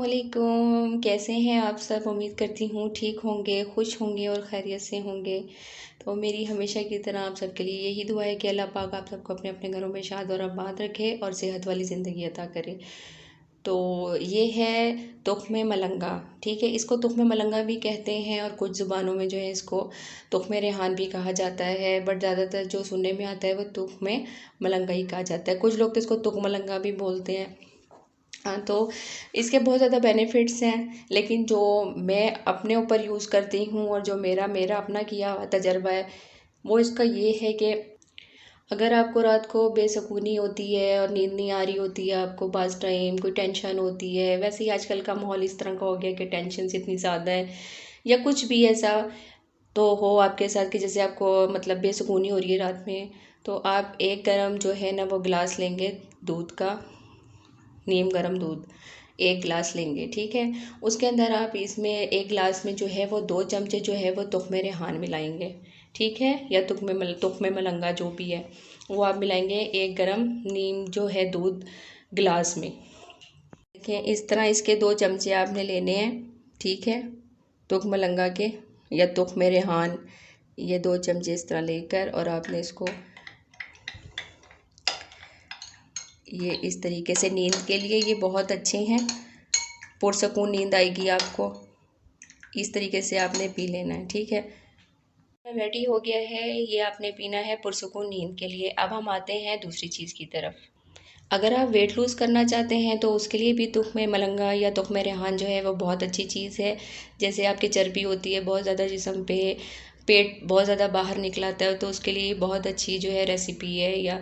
अस्सलामुअलैकुम। कैसे हैं आप सब? उम्मीद करती हूँ ठीक होंगे, खुश होंगे और खैरियत से होंगे। तो मेरी हमेशा की तरह आप सबके लिए यही दुआ है कि अल्लाह पाक आप सबको अपने अपने घरों में शाद और आबाद रखे और सेहत वाली ज़िंदगी अता करे। तो ये है तुख्मे मलंगा। ठीक है, इसको तुख्मे मलंगा भी कहते हैं और कुछ ज़ुबानों में जो है इसको तुख्मे रेहान भी कहा जाता है, बट ज़्यादातर जो सुनने में आता है वो तुख्मे मलंगा ही कहा जाता है। कुछ लोग तो इसको तुख मलंगा भी बोलते हैं। हाँ, तो इसके बहुत ज़्यादा बेनिफिट्स हैं, लेकिन जो मैं अपने ऊपर यूज़ करती हूँ और जो मेरा मेरा अपना किया हुआ तजर्बा है वो इसका ये है कि अगर आपको रात को बेसुकूनी होती है और नींद नहीं आ रही होती है, आपको बाज़ टाइम कोई टेंशन होती है, वैसे ही आजकल का माहौल इस तरह का हो गया कि टेंशन इतनी ज़्यादा है या कुछ भी ऐसा तो हो आपके साथ कि जैसे आपको मतलब बेसुकूनी हो रही है रात में, तो आप एक गर्म जो है ना वो गिलास लेंगे दूध का, नीम गर्म दूध एक गिलास लेंगे। ठीक है, उसके अंदर आप इसमें एक गिलास में जो है वो 2 चमचे जो है वो तुख्मे रेहान मिलाएंगे। ठीक है, या तुख्मे मलंगा जो भी है वो आप मिलाएंगे एक गरम नीम जो है दूध गिलास में। देखिए इस तरह इसके 2 चमचे आपने लेने हैं। ठीक है, तुख्म मलंगा के या तुख्मे रेहान, ये 2 चमचे इस तरह लेकर और आपने इसको ये इस तरीके से नींद के लिए ये बहुत अच्छे हैं, पुरसकून नींद आएगी आपको। इस तरीके से आपने पी लेना है। ठीक है, रेडी हो गया है, ये आपने पीना है पुरसकून नींद के लिए। अब हम आते हैं दूसरी चीज़ की तरफ। अगर आप वेट लूज़ करना चाहते हैं तो उसके लिए भी तुख्मे मलंगा या तुख्मे रेहान जो है वो बहुत अच्छी चीज़ है। जैसे आपकी चर्बी होती है बहुत ज़्यादा जिस्म पे, पेट बहुत ज़्यादा बाहर निकलाता है, तो उसके लिए बहुत अच्छी जो है रेसिपी है या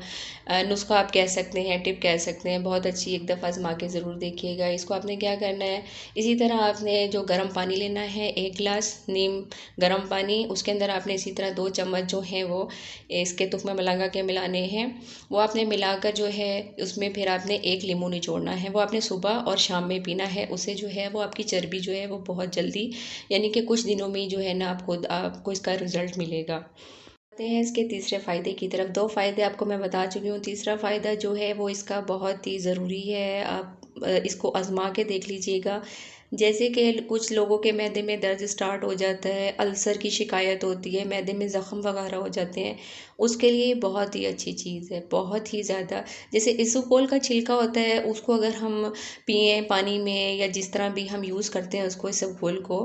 नुस्खा आप कह सकते हैं, टिप कह सकते हैं, बहुत अच्छी। एक दफ़ा आजमा के ज़रूर देखिएगा। इसको आपने क्या करना है, इसी तरह आपने जो गर्म पानी लेना है, एक गिलास नीम गर्म पानी, उसके अंदर आपने इसी तरह 2 चम्मच जो हैं वो इसके तुख्मे मलंगा के मिलाने हैं। वो आपने मिलाकर जो है उसमें फिर आपने एक लीमू निचोड़ना है, वो आपने सुबह और शाम में पीना है। उससे जो है वो आपकी चर्बी जो है वो बहुत जल्दी यानी कि कुछ दिनों में ही जो है ना आपको इसका रिज़ल्ट मिलेगा। आते हैं इसके तीसरे फ़ायदे की तरफ। 2 फ़ायदे आपको मैं बता चुकी हूँ, तीसरा फ़ायदा जो है वो इसका बहुत ही ज़रूरी है। आप इसको आज़मा के देख लीजिएगा। जैसे कि कुछ लोगों के मैदे में दर्द स्टार्ट हो जाता है, अल्सर की शिकायत होती है, मैदे में ज़ख़म वगैरह हो जाते हैं, उसके लिए बहुत ही अच्छी चीज़ है, बहुत ही ज़्यादा। जैसे इसबगोल का छिलका होता है, उसको अगर हम पिएँ पानी में या जिस तरह भी हम यूज़ करते हैं उसको, इसबगोल को,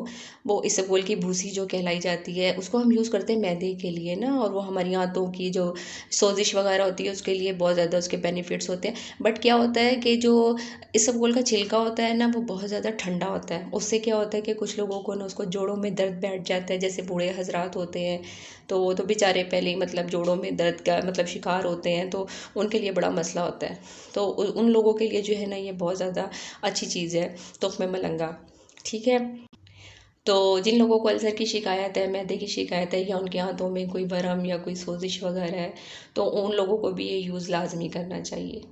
वो इसबगोल की भूसी जो कहलाई जाती है उसको हम यूज़ करते हैं मैदे के लिए ना, और वो हमारी आंतों की जो सोजिश वगैरह होती है उसके लिए बहुत ज़्यादा उसके बेनिफिट्स होते हैं। बट क्या होता है कि जो इसबगोल का छिलका होता है ना वो बहुत ज़्यादा ठंडा होता है। उससे क्या होता है कि कुछ लोगों को ना उसको जोड़ों में दर्द बैठ जाता है, जैसे बूढ़े हजरात होते हैं तो वो तो बेचारे पहले ही मतलब जोड़ों में दर्द का मतलब शिकार होते हैं, तो उनके लिए बड़ा मसला होता है। तो उन लोगों के लिए जो है ना ये बहुत ज़्यादा अच्छी चीज़ है तुख्मे मलंगा। ठीक है, तो जिन लोगों को अल्सर की शिकायत है, मैदे की शिकायत है या उनके हाथों में कोई वरम या कोई सोजिश वगैरह है, तो उन लोगों को भी ये यूज़ लाजमी करना चाहिए।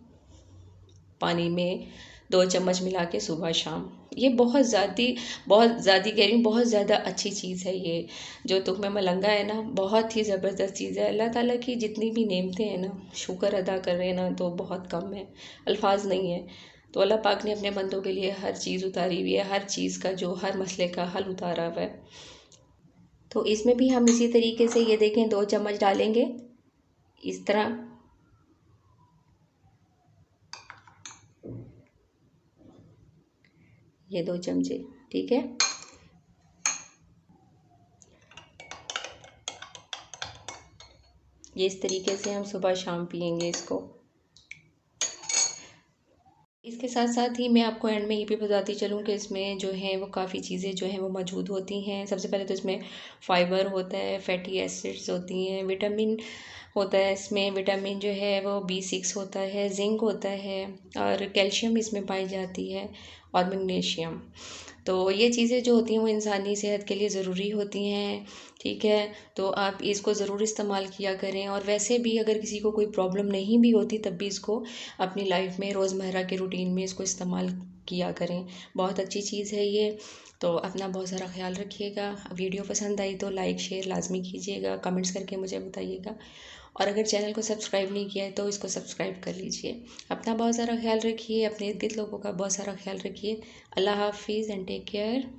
पानी में 2 चम्मच मिला के सुबह शाम, ये बहुत ज़्यादा कह रही हूँ, बहुत ज़्यादा अच्छी चीज़ है ये जो तुख्मे मलंगा है ना, बहुत ही ज़बरदस्त चीज़ है। अल्लाह ताला की जितनी भी नेमतें हैं ना, शुक्र अदा कर रहे हैं ना तो बहुत कम है, अल्फाज नहीं है। तो अल्लाह पाक ने अपने बंदों के लिए हर चीज़ उतारी हुई है, हर चीज़ का जो हर मसले का हल उतारा हुआ है। तो इसमें भी हम इसी तरीके से ये देखें 2 चम्मच डालेंगे इस तरह, ये 2 चमचे। ठीक है, ये इस तरीके से हम सुबह शाम पियेंगे इसको। इसके साथ साथ ही मैं आपको एंड में ये भी बताती चलूँ कि इसमें जो है वो काफ़ी चीज़ें जो हैं वो मौजूद होती हैं। सबसे पहले तो इसमें फ़ाइबर होता है, फैटी एसिड्स होती हैं, विटामिन होता है, इसमें विटामिन जो है वो B6 होता है, जिंक होता है और कैल्शियम इसमें पाई जाती है और मैग्नीशियम। तो ये चीज़ें जो होती हैं वो इंसानी सेहत के लिए ज़रूरी होती हैं। ठीक है, तो आप इसको ज़रूर इस्तेमाल किया करें, और वैसे भी अगर किसी को कोई प्रॉब्लम नहीं भी होती तब भी इसको अपनी लाइफ में रोज़मर्रा के रूटीन में इसको इस्तेमाल किया करें। बहुत अच्छी चीज़ है ये। तो अपना बहुत सारा ख्याल रखिएगा। वीडियो पसंद आई तो लाइक शेयर लाजमी कीजिएगा, कमेंट्स करके मुझे बताइएगा। और अगर चैनल को सब्सक्राइब नहीं किया है तो इसको सब्सक्राइब कर लीजिए। अपना बहुत सारा ख्याल रखिए, अपने इर्द गिर्द लोगों का बहुत सारा ख्याल रखिए। अल्लाह हाफिज़ एंड टेक केयर।